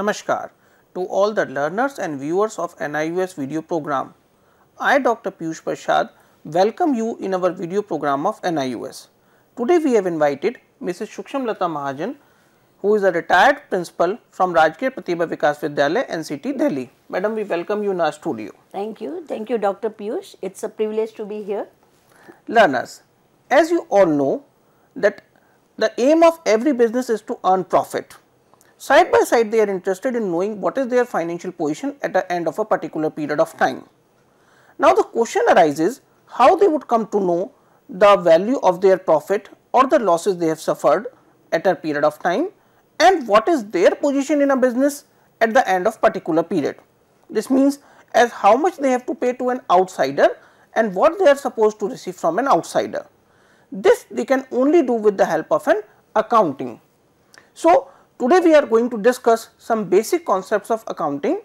Namaskar to all the learners and viewers of NIUS video program. I, Dr. Piyush Prasad, welcome you in our video program of NIUS. Today we have invited Mrs. Sukshamlata Mahajan, who is a retired principal from Rajgir Pratibha Vikas Vidyalaya, NCT, Delhi. Madam, we welcome you in our studio. Thank you, Dr. Piyush. It's a privilege to be here. Learners, as you all know that the aim of every business is to earn profit. Side by side, they are interested in knowing what is their financial position at the end of a particular period of time. Now, the question arises how they would come to know the value of their profit or the losses they have suffered at a period of time, and what is their position in a business at the end of particular period. This means as how much they have to pay to an outsider and what they are supposed to receive from an outsider. This they can only do with the help of an accounting. So, today we are going to discuss some basic concepts of accounting.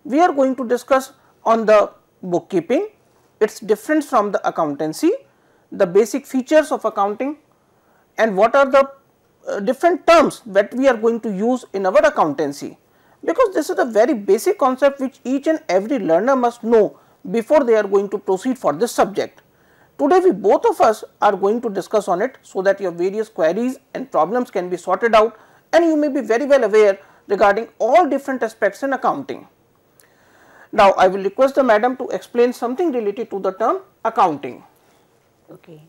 We are going to discuss on the bookkeeping, its difference from the accountancy, the basic features of accounting, and what are the different terms that we are going to use in our accountancy, because this is a very basic concept which each and every learner must know before they are going to proceed for this subject. Today we both of us are going to discuss on it so that your various queries and problems can be sorted out and you may be very well aware regarding all different aspects in accounting. Now, I will request the madam to explain something related to the term accounting. Okay.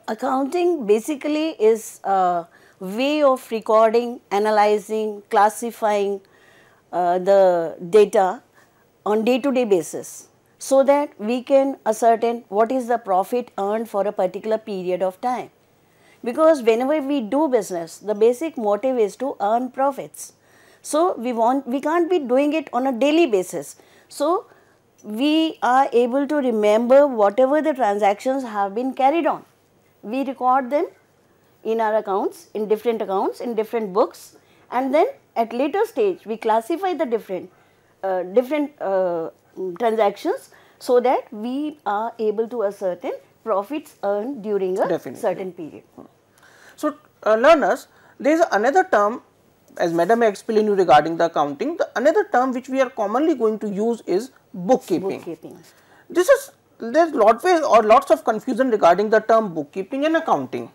Accounting basically is a way of recording, analyzing, classifying the data on day-to-day basis, so that we can ascertain what is the profit earned for a particular period of time. Because whenever we do business, the basic motive is to earn profits. So, we can't be doing it on a daily basis. So, we are able to remember whatever the transactions have been carried on. We record them in our accounts, in different books, and then at later stage we classify the different transactions so that we are able to ascertain profits earned during a certain period. So, learners, there is another term, as madam explained you regarding the accounting, the another term which we are commonly going to use is bookkeeping. There is lots of confusion regarding the term bookkeeping and accounting.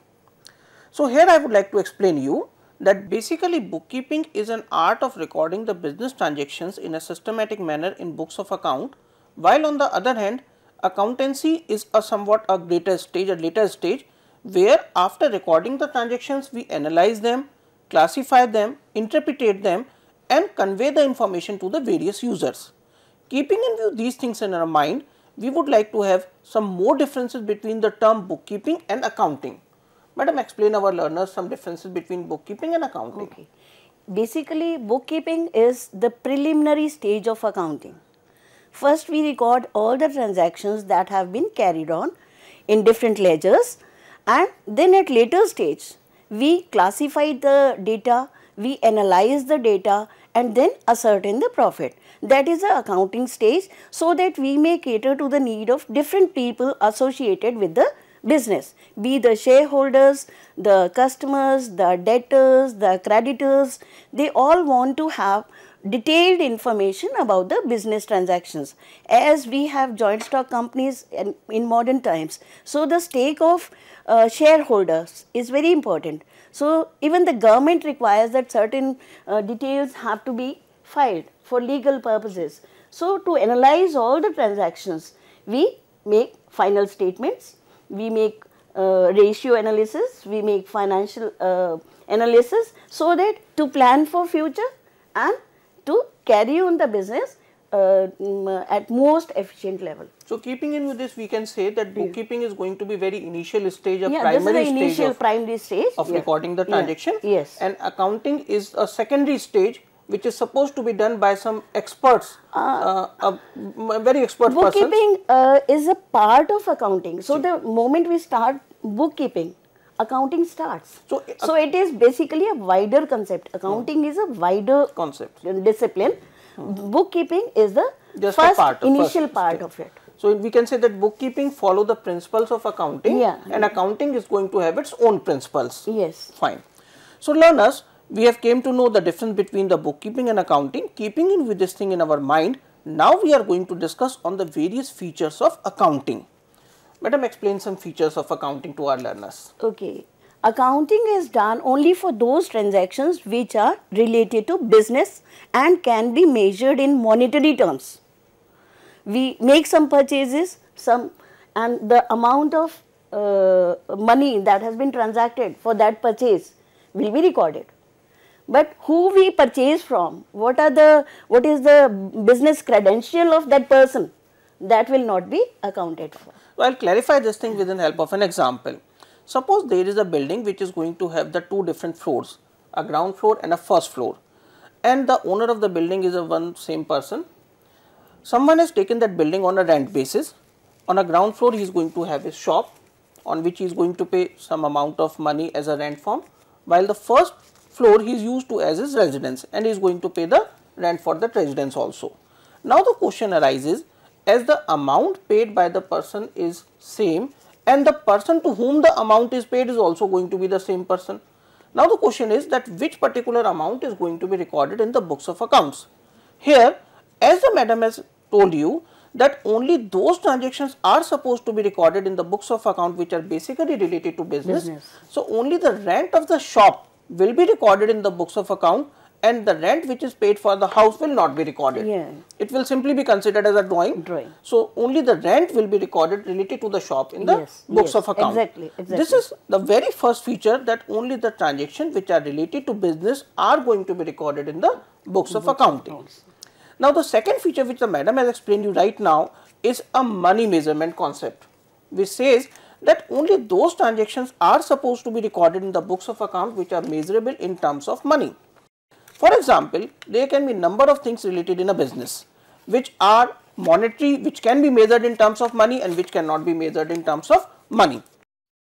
So, here I would like to explain you that basically bookkeeping is an art of recording the business transactions in a systematic manner in books of account, while on the other hand accountancy is a somewhat a later stage where after recording the transactions we analyze them, classify them, interpret them and convey the information to the various users. Keeping in view these things in our mind, we would like to have some more differences between the term bookkeeping and accounting. Madam, explain our learners some differences between bookkeeping and accounting. Okay. Basically, bookkeeping is the preliminary stage of accounting. First, we record all the transactions that have been carried on in different ledgers, and then at later stage, we classify the data, we analyze the data and then ascertain the profit. That is the accounting stage, so that we may cater to the need of different people associated with the business, be the shareholders, the customers, the debtors, the creditors. They all want to have detailed information about the business transactions, as we have joint stock companies in modern times. So, the stake of shareholders is very important. So, even the government requires that certain details have to be filed for legal purposes. So, to analyze all the transactions, we make final statements, we make ratio analysis, we make financial analysis, so that to plan for future and to carry on the business at most efficient level. So, keeping in with this, we can say that bookkeeping is going to be very initial stage, a primary stage of recording the transaction. Yes. And accounting is a secondary stage which is supposed to be done by some experts, very expert persons. Bookkeeping is a part of accounting. So, the moment we start bookkeeping, accounting starts. So, it is basically a wider concept. Accounting is a wider concept, discipline. Bookkeeping is the initial part of it. So, we can say that bookkeeping follow the principles of accounting, and accounting is going to have its own principles. Yes. Fine. So, learners, we have came to know the difference between the bookkeeping and accounting. Keeping in with this thing in our mind, now we are going to discuss on the various features of accounting. Madam, explain some features of accounting to our learners. Okay. Accounting is done only for those transactions which are related to business and can be measured in monetary terms. We make some purchases, and the amount of money that has been transacted for that purchase will be recorded. But who we purchase from, what is the business credential of that person, that will not be accounted for. So, I will clarify this thing with the help of an example. Suppose there is a building which is going to have the two different floors, a ground floor and a first floor, and the owner of the building is a one same person. Someone has taken that building on a rent basis. On a ground floor he is going to have his shop on which he is going to pay some amount of money as a rent form, while the first floor he is used to as his residence and he is going to pay the rent for that residence also. Now the question arises, as the amount paid by the person is same and the person to whom the amount is paid is also going to be the same person. Now the question is that which particular amount is going to be recorded in the books of accounts. Here, as the madam has told you that only those transactions are supposed to be recorded in the books of account which are basically related to business. So only the rent of the shop will be recorded in the books of account and the rent which is paid for the house will not be recorded. Yeah. It will simply be considered as a drawing. So only the rent will be recorded related to the shop in the books of account. Exactly. This is the very first feature, that only the transactions which are related to business are going to be recorded in the books of accounting. Now the second feature which the madam has explained you right now is a money measurement concept, which says that only those transactions are supposed to be recorded in the books of account which are measurable in terms of money. For example, there can be number of things related in a business which are monetary, which can be measured in terms of money and which cannot be measured in terms of money.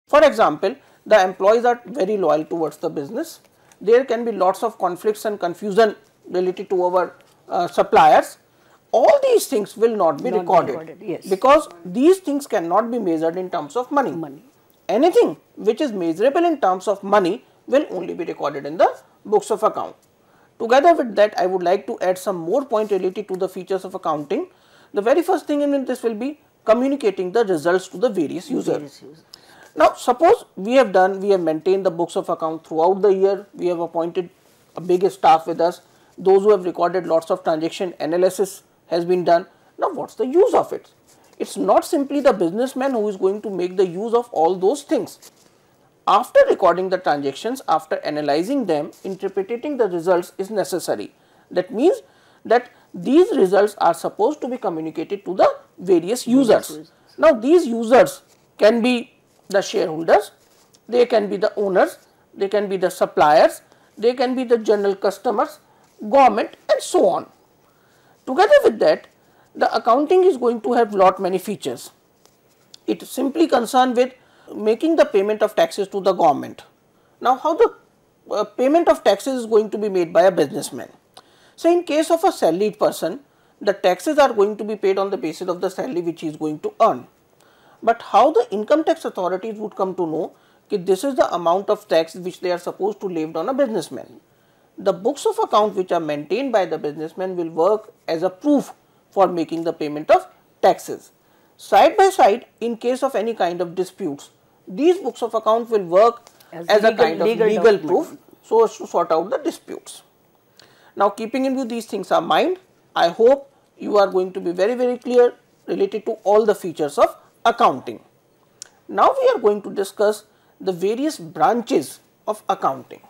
For example, the employees are very loyal towards the business. There can be lots of conflicts and confusion related to our suppliers. All these things will not be recorded, because these things cannot be measured in terms of money. Anything which is measurable in terms of money will only be recorded in the books of account. Together with that, I would like to add some more points related to the features of accounting. The very first thing in this will be communicating the results to the various users. Now, suppose we have maintained the books of account throughout the year. We have appointed a big staff with us. Those who have recorded lots of transaction analysis has been done. Now, what's the use of it? It's not simply the businessman who is going to make the use of all those things. After recording the transactions, after analyzing them, interpreting the results is necessary. That means that these results are supposed to be communicated to the various users. Now, these users can be the shareholders, they can be the owners, they can be the suppliers, they can be the general customers, government, and so on. Together with that, the accounting is going to have many features. It is simply concerned with making the payment of taxes to the government. Now, how the payment of taxes is going to be made by a businessman? So, in case of a salaried person, the taxes are going to be paid on the basis of the salary which he is going to earn. But how the income tax authorities would come to know that this is the amount of tax which they are supposed to levy on a businessman? The books of account which are maintained by the businessman will work as a proof for making the payment of taxes. Side by side, in case of any kind of disputes, these books of account will work as a kind of legal proof so as to sort out the disputes. Now, keeping in view these things are mind, I hope you are going to be very clear related to all the features of accounting. Now, we are going to discuss the various branches of accounting.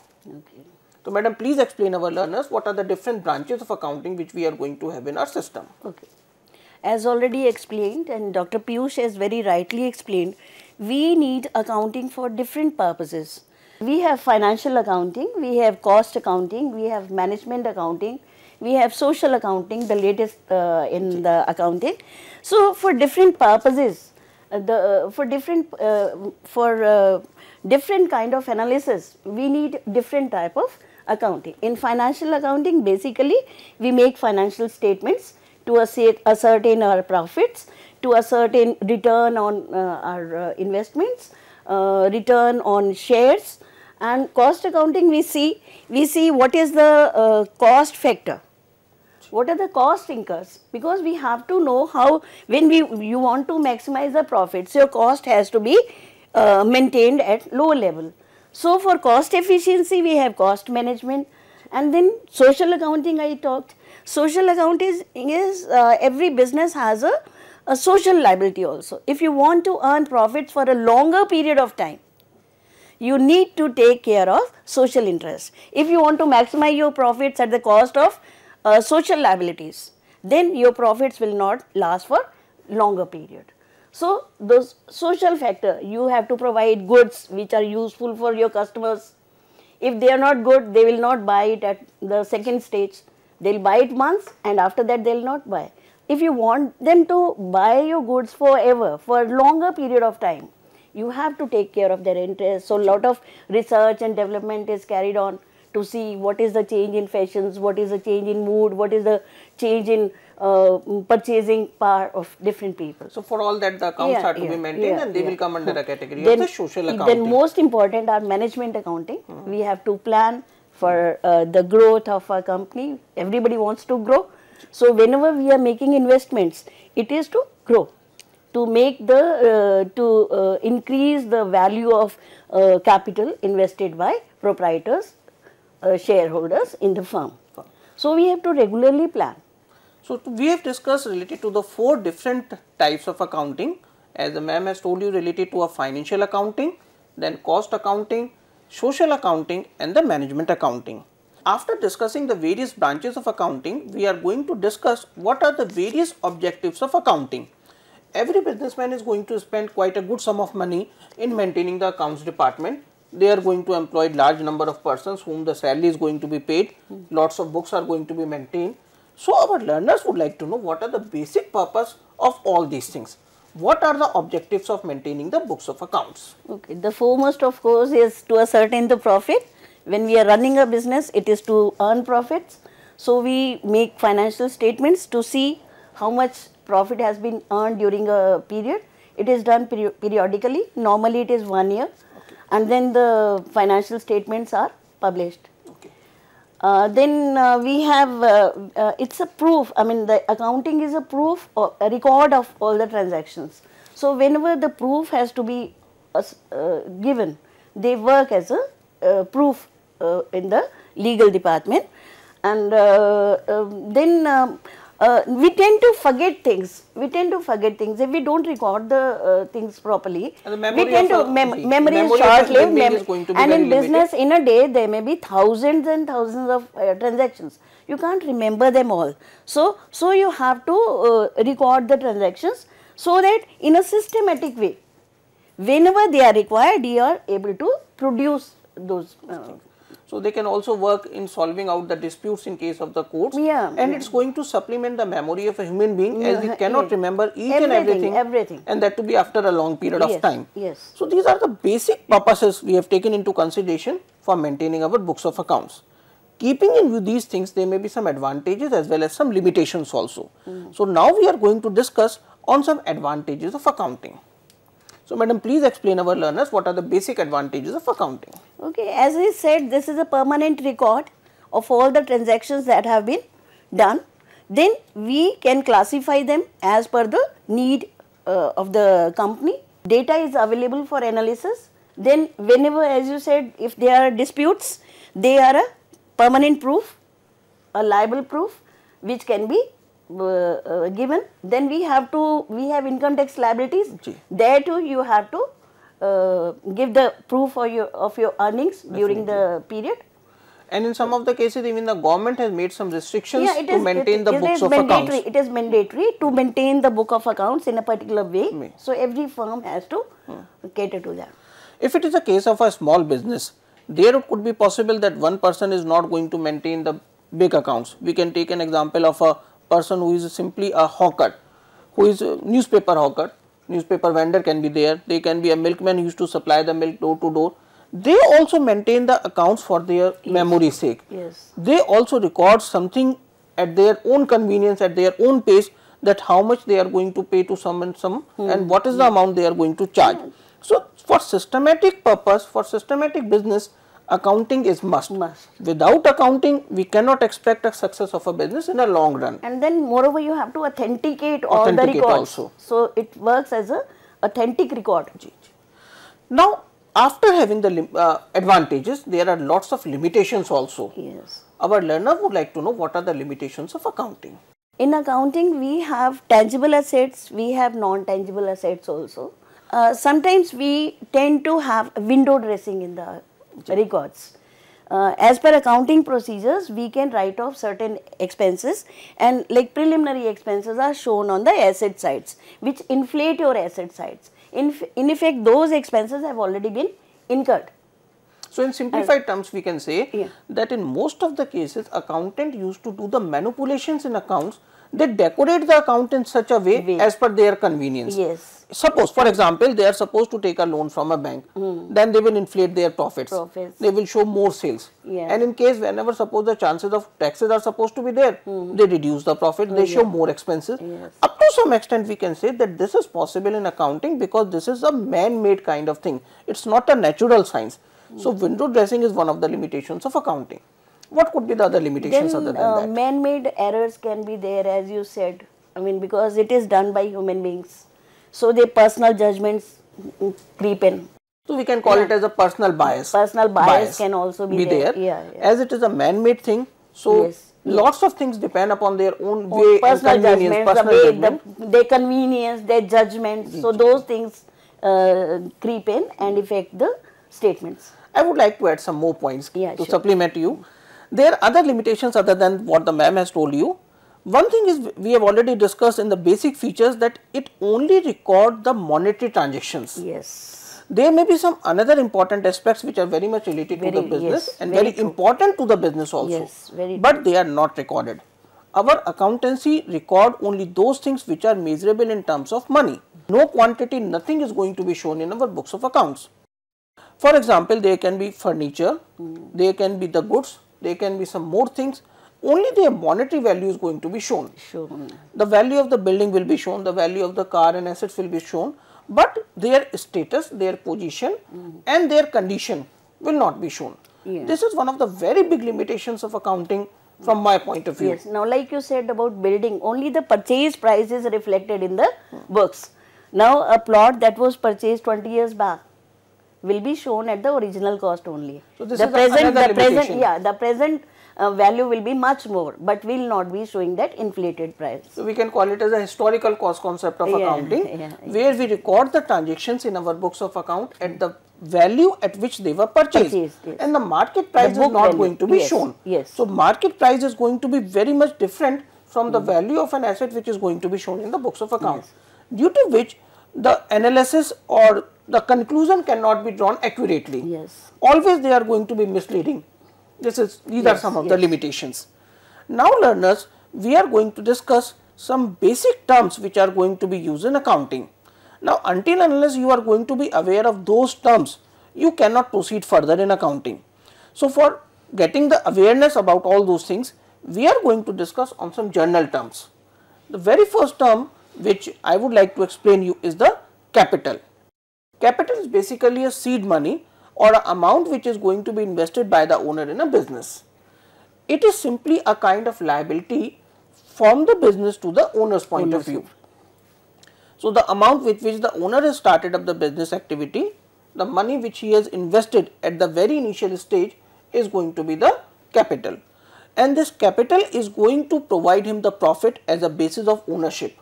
So, madam, please explain our learners what are the different branches of accounting which we are going to have in our system. As already explained, and Dr. Piyush has very rightly explained, we need accounting for different purposes. We have financial accounting, we have cost accounting, we have management accounting, we have social accounting, the latest in the accounting. So, for different purposes, for different kind of analysis, we need different type of accounting. In financial accounting, basically, we make financial statements to ascertain our profits, to ascertain return on our investments, return on shares, And cost accounting, we see what is the cost factor. What are the cost incurs? Because we have to know how, when you want to maximize the profits, your cost has to be maintained at low level. So for cost efficiency, we have cost management, and then social accounting I talked. Social accounting is every business has a social liability also. If you want to earn profits for a longer period of time, you need to take care of social interest. If you want to maximize your profits at the cost of social liabilities, then your profits will not last for longer period. So those social factor, you have to provide goods which are useful for your customers. If they are not good, they will not buy it at the second stage. They will buy it once, and after that they will not buy. If you want them to buy your goods forever, for a longer period of time, you have to take care of their interest. So a lot of research and development is carried on to see what is the change in fashions, what is the change in mood, what is the change in purchasing power of different people. So for all that, the accounts are to be maintained, and they will come under a category of the social accounting. Then most important are management accounting. We have to plan for the growth of our company. Everybody wants to grow. So whenever we are making investments, it is to grow, to make the increase the value of capital invested by proprietors, shareholders in the firm. So we have to regularly plan. So we have discussed related to the 4 different types of accounting, as the ma'am has told you, related to a financial accounting, then cost accounting, social accounting, and the management accounting. After discussing the various branches of accounting, we are going to discuss what are the various objectives of accounting. Every businessman is going to spend quite a good sum of money in maintaining the accounts department. They are going to employ large number of persons whom the salary is going to be paid. Lots of books are going to be maintained. So our learners would like to know what are the basic purpose of all these things. What are the objectives of maintaining the books of accounts? Okay, the foremost of course is to ascertain the profit. When we are running a business, it is to earn profits. So we make financial statements to see how much profit has been earned during a period. It is done periodically. Normally it is 1 year, and then the financial statements are published. Then we have, it's a proof, I mean the accounting is a proof or a record of all the transactions. So whenever the proof has to be given, they work as a proof in the legal department, and then we tend to forget things. If we don't record the things properly, we tend to memory is short-lived, and in business in a day there may be thousands and thousands of transactions. You can't remember them all. So you have to record the transactions so that in a systematic way, whenever they are required, you are able to produce those. So they can also work in solving out the disputes in case of the courts, and it's going to supplement the memory of a human being, as we cannot remember each and everything, and that to be after a long period of time. So these are the basic purposes we have taken into consideration for maintaining our books of accounts. Keeping in view these things, there may be some advantages as well as some limitations also. So now we are going to discuss on some advantages of accounting. So madam, please explain our learners what are the basic advantages of accounting. Okay, as I said, this is a permanent record of all the transactions that have been done. Then we can classify them as per the need of the company. Data is available for analysis. Then whenever, as you said, if there are disputes, they are a permanent proof, a liable proof which can be given. Then we have income tax liabilities. There too you have to give the proof of your earnings during the period. And in some of the cases, even the government has made some restrictions to maintain the books of accounts. It is mandatory to maintain the book of accounts in a particular way. So every firm has to cater to that. If it is a case of a small business, there it could be possible that one person is not going to maintain the big accounts. We can take an example of a person who is simply a hawker, who is a newspaper hawker. Newspaper vendor can be there. They can be a milkman who used to supply the milk door to door. They also maintain the accounts for their memory's sake. They also record something at their own convenience, at their own pace, that how much they are going to pay to someone, and what is the amount they are going to charge. So for systematic purpose, for systematic business, accounting is must. Must. Without accounting, we cannot expect a success of a business in a long run. And then moreover, you have to authenticate all the records. Also. So it works as a authentic record. Now, after having the advantages, there are lots of limitations also. Yes. Our learner would like to know what are the limitations of accounting. In accounting, we have tangible assets, we have non-tangible assets also. Sometimes we tend to have window dressing in the records. As per accounting procedures, we can write off certain expenses, and like preliminary expenses are shown on the asset sides, which inflate your asset sides. In effect, those expenses have already been incurred. So, in simplified terms, we can say that in most of the cases, accountant used to do the manipulations in accounts. They decorate the account in such a way as per their convenience. Yes. Suppose, for example, they are supposed to take a loan from a bank, then they will inflate their profits. They will show more sales. And in case whenever suppose the chances of taxes are supposed to be there, they reduce the profit, they show more expenses. Up to some extent, we can say that this is possible in accounting because this is a man-made kind of thing. It's not a natural science. So, window dressing is one of the limitations of accounting. What could be the other limitations other than that? Man-made errors can be there, as you said. I mean, because it is done by human beings. So, their personal judgments creep in. So, we can call it as a personal bias. Personal bias can also be there. As it is a man-made thing, so lots of things depend upon their own way, personal and convenience, judgments, their convenience, their judgments. So, those things creep in and affect the statements. I would like to add some more points to supplement you. There are other limitations other than what the ma'am has told you. One thing is we have already discussed in the basic features that it only records the monetary transactions. Yes. There may be some another important aspects which are very much related to the business and very important to the business also. Yes, very but they are not recorded. Our accountancy record only those things which are measurable in terms of money. No quantity, nothing is going to be shown in our books of accounts. For example, there can be furniture, there can be the goods, there can be some more things. Only their monetary value is going to be shown. The value of the building will be shown, the value of the car and assets will be shown, but their status, their position and their condition will not be shown. This is one of the very big limitations of accounting from my point of view. Yes. Now, like you said about building, only the purchase price is reflected in the books. Now, a plot that was purchased 20 years back will be shown at the original cost only. So, this is another limitation. The present value will be much more, but will not be showing that inflated price. So, we can call it as a historical cost concept of accounting, where we record the transactions in our books of account at the value at which they were purchased, and the market price is not going to be shown. So, market price is going to be very much different from the value of an asset which is going to be shown in the books of account, due to which the analysis or the conclusion cannot be drawn accurately. Always they are going to be misleading. These are some of the limitations. Now, learners, we are going to discuss some basic terms which are going to be used in accounting. Now, until unless you are going to be aware of those terms, you cannot proceed further in accounting. So, for getting the awareness about all those things, we are going to discuss on some general terms. The very first term which I would like to explain you is the capital. Capital is basically a seed money or an amount which is going to be invested by the owner in a business. It is simply a kind of liability from the business to the owner's point of view. So, the amount with which the owner has started up the business activity, the money which he has invested at the very initial stage is going to be the capital, and this capital is going to provide him the profit as a basis of ownership.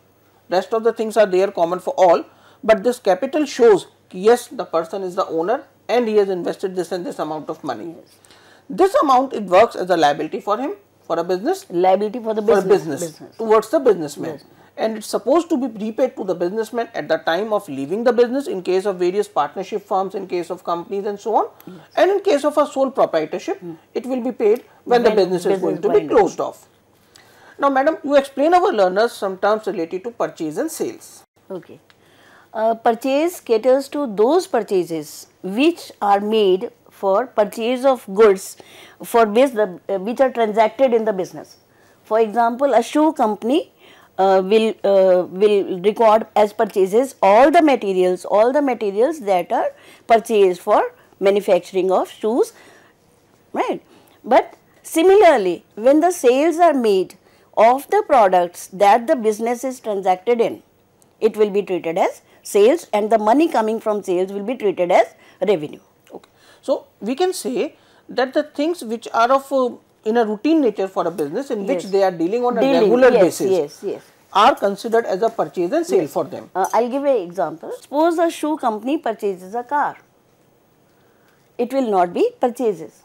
Rest of the things are there common for all, but this capital shows yes, the person is the owner and he has invested this and this amount of money. This amount, it works as a liability for him, for a business, liability for the business, towards the businessman, and it's supposed to be repaid to the businessman at the time of leaving the business in case of various partnership firms, in case of companies and so on, and in case of a sole proprietorship, it will be paid when the business is going to be closed off. Now, madam, you explain our learners some terms related to purchase and sales. Okay. Purchase caters to those purchases which are made for purchase of goods for which are transacted in the business. For example, a shoe company will record as purchases all the materials that are purchased for manufacturing of shoes right? But similarly, when the sales are made of the products that the business is transacted in, it will be treated as sales, and the money coming from sales will be treated as revenue. Okay. So, we can say that the things which are of in a routine nature for a business in which they are dealing on a regular basis are considered as a purchase and sale for them. I'll give an example. Suppose a shoe company purchases a car. It will not be purchases.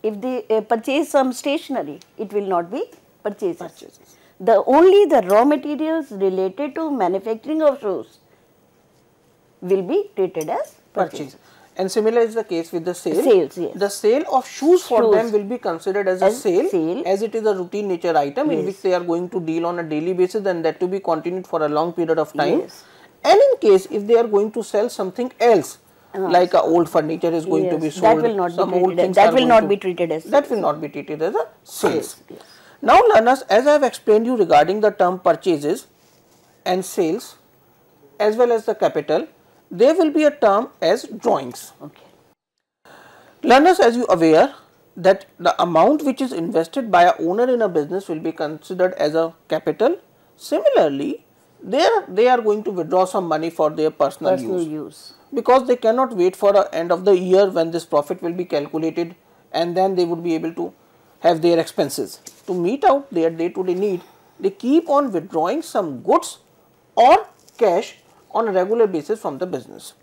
If they purchase some stationery, it will not be purchases. Only the raw materials related to manufacturing of shoes will be treated as purchase. And similar is the case with the sale. Sales, yes. The sale of shoes for them will be considered as a sale, as it is a routine nature item in which they are going to deal on a daily basis, and that to be continued for a long period of time. And in case if they are going to sell something else, like a old furniture is going to be sold, that will not be treated as a sales. Now learners, as I have explained you regarding the term purchases and sales as well as the capital, there will be a term as drawings. Learners, as you are aware that the amount which is invested by a owner in a business will be considered as a capital. Similarly, they are going to withdraw some money for their personal use, because they cannot wait for the end of the year when this profit will be calculated, and then they would be able to have their expenses. To meet out their day-to-day need, they keep on withdrawing some goods or cash on a regular basis from the business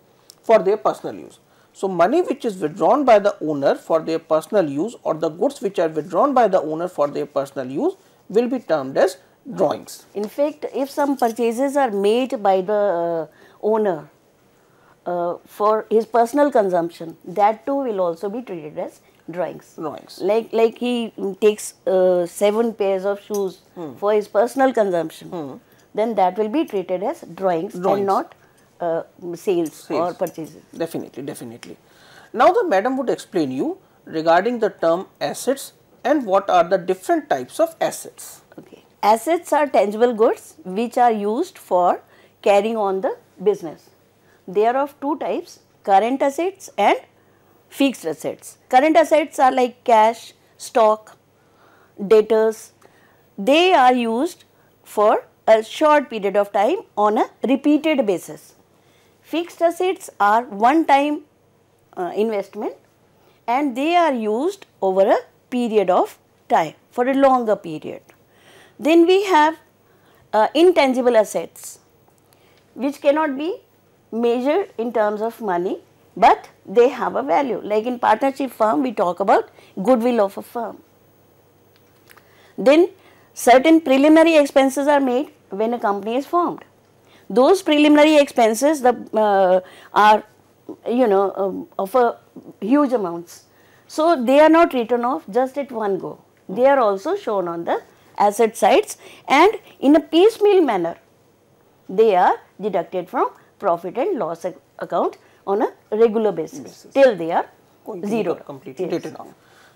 for their personal use. So, money which is withdrawn by the owner for their personal use, or the goods which are withdrawn by the owner for their personal use, will be termed as drawings. In fact, if some purchases are made by the owner for his personal consumption, that too will also be treated as drawings. Like he takes 7 pairs of shoes for his personal consumption, then that will be treated as drawings. And not sales or purchases. Definitely. Now the madam would explain you regarding the term assets and what are the different types of assets. Assets are tangible goods which are used for carrying on the business. They are of two types: current assets and fixed assets. Current assets are like cash, stock, debtors. They are used for a short period of time on a repeated basis. Fixed assets are one-time investment, and they are used over a period of time, for a longer period. Then we have intangible assets, which cannot be measured in terms of money, but they have a value. Like in partnership firm, we talk about goodwill of a firm. Then certain preliminary expenses are made when a company is formed. Those preliminary expenses are of a huge amounts. So they are not written off just at one go. They are also shown on the asset sides, and in a piecemeal manner they are deducted from profit and loss account on a regular basis till they are zero, completely written off.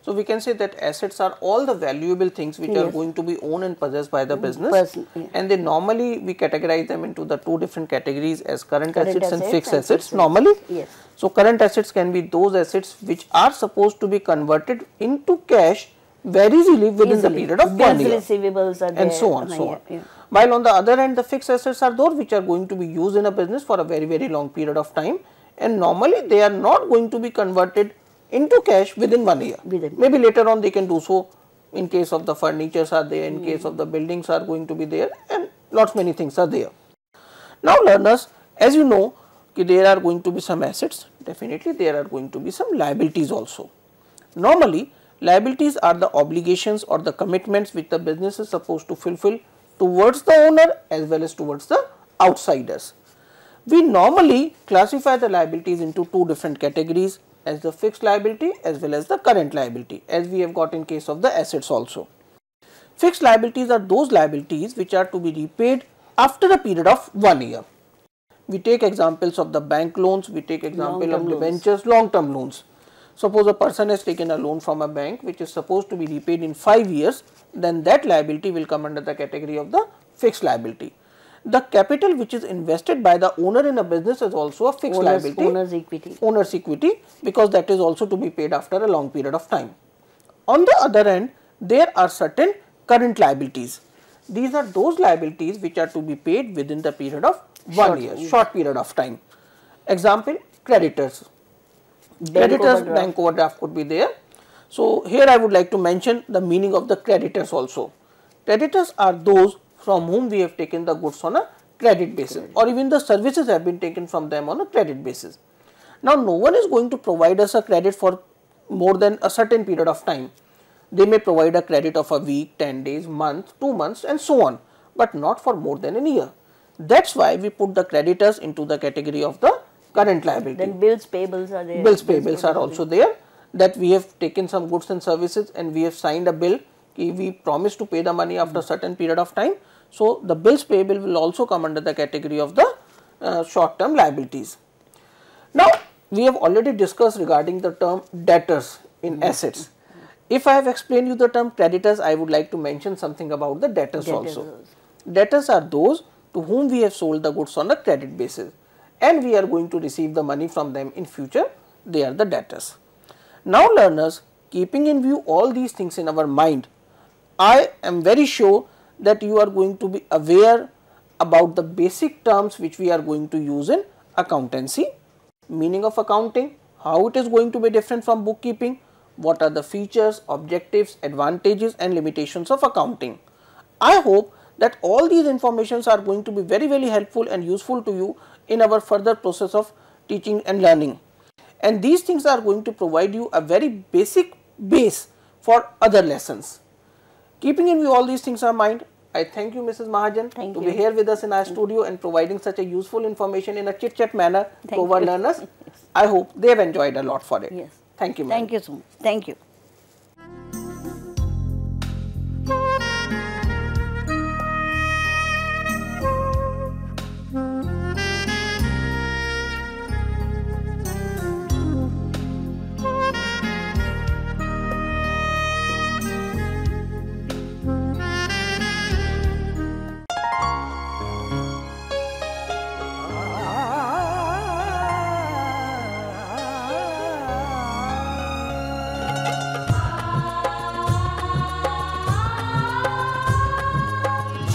So we can say that assets are all the valuable things which are going to be owned and possessed by the business, and they normally we categorize them into the two different categories as current assets and fixed assets normally. So current assets can be those assets which are supposed to be converted into cash very easily within the period of 1 year, receivables are and so on. While on the other end, the fixed assets are those which are going to be used in a business for a very long period of time, and normally they are not going to be converted into cash within 1 year. Maybe later on they can do so in case of the furnitures are there, in case of the buildings are going to be there, and lots many things are there. Now learners, as you know, there are going to be some assets, definitely there are going to be some liabilities also. Normally, liabilities are the obligations or the commitments which the business is supposed to fulfill towards the owner as well as towards the outsiders. We normally classify the liabilities into two different categories, as the fixed liability as well as the current liability, as we have got in case of the assets also. Fixed liabilities are those liabilities which are to be repaid after a period of 1 year. We take examples of the bank loans, we take example of debentures, long-term loans. Suppose a person has taken a loan from a bank which is supposed to be repaid in 5 years, then that liability will come under the category of the fixed liability. The capital which is invested by the owner in a business is also a fixed liability. Owner's equity. Owner's equity, because that is also to be paid after a long period of time. On the other end, there are certain current liabilities. These are those liabilities which are to be paid within the period of 1 year, short period of time. Example, creditors. Creditors, bank overdraft could be there. So, here I would like to mention the meaning of the creditors also. Creditors are those from whom we have taken the goods on a credit basis, or even the services have been taken from them on a credit basis. Now, no one is going to provide us a credit for more than a certain period of time. They may provide a credit of a week, 10 days, month, 2 months and so on, but not for more than a year. That is why we put the creditors into the category of the current liability. Then bills payables are there. Bills payables are also there, that we have taken some goods and services and we have signed a bill, we promise to pay the money after a certain period of time. So, the bills payable will also come under the category of the short term liabilities. Now, we have already discussed regarding the term debtors in assets. If I have explained you the term creditors, I would like to mention something about the debtors also. Debtors are those to whom we have sold the goods on a credit basis and we are going to receive the money from them in future. They are the debtors. Now, learners, keeping in view all these things in our mind, I am very sure that you are going to be aware about the basic terms which we are going to use in accountancy, meaning of accounting, how it is going to be different from bookkeeping, what are the features, objectives, advantages and limitations of accounting. I hope that all these informations are going to be very, very helpful and useful to you in our further process of teaching and learning. And these things are going to provide you a very basic base for other lessons. Keeping in view all these things in mind, I thank you, Mrs. Mahajan, to be here with us in our studio and providing such a useful information in a chit-chat manner to our learners. I hope they have enjoyed a lot for it. Yes. Thank you. Thank you so much. Thank you.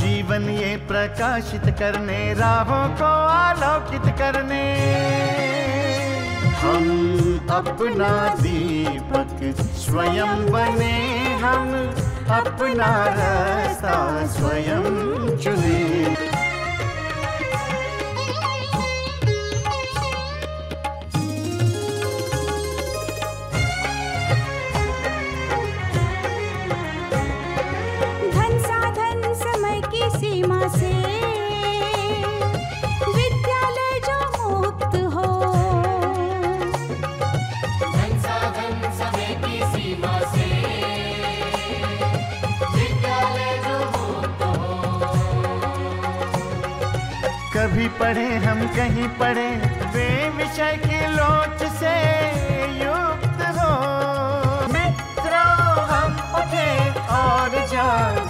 जीवन ये प्रकाशित करने, राहों को आलोकित करने, हम अपना दीपक स्वयं बने, हम अपना रास्ता स्वयं चुने। सीमा से विद्यालय जो मुक्त हो, धन साधन समय की सीमा से विद्यालय जो मुक्त हो। कभी पढ़े हम कहीं पढ़े, वे विषय की लोच से युक्त हो। मित्रों हम उठे और जाए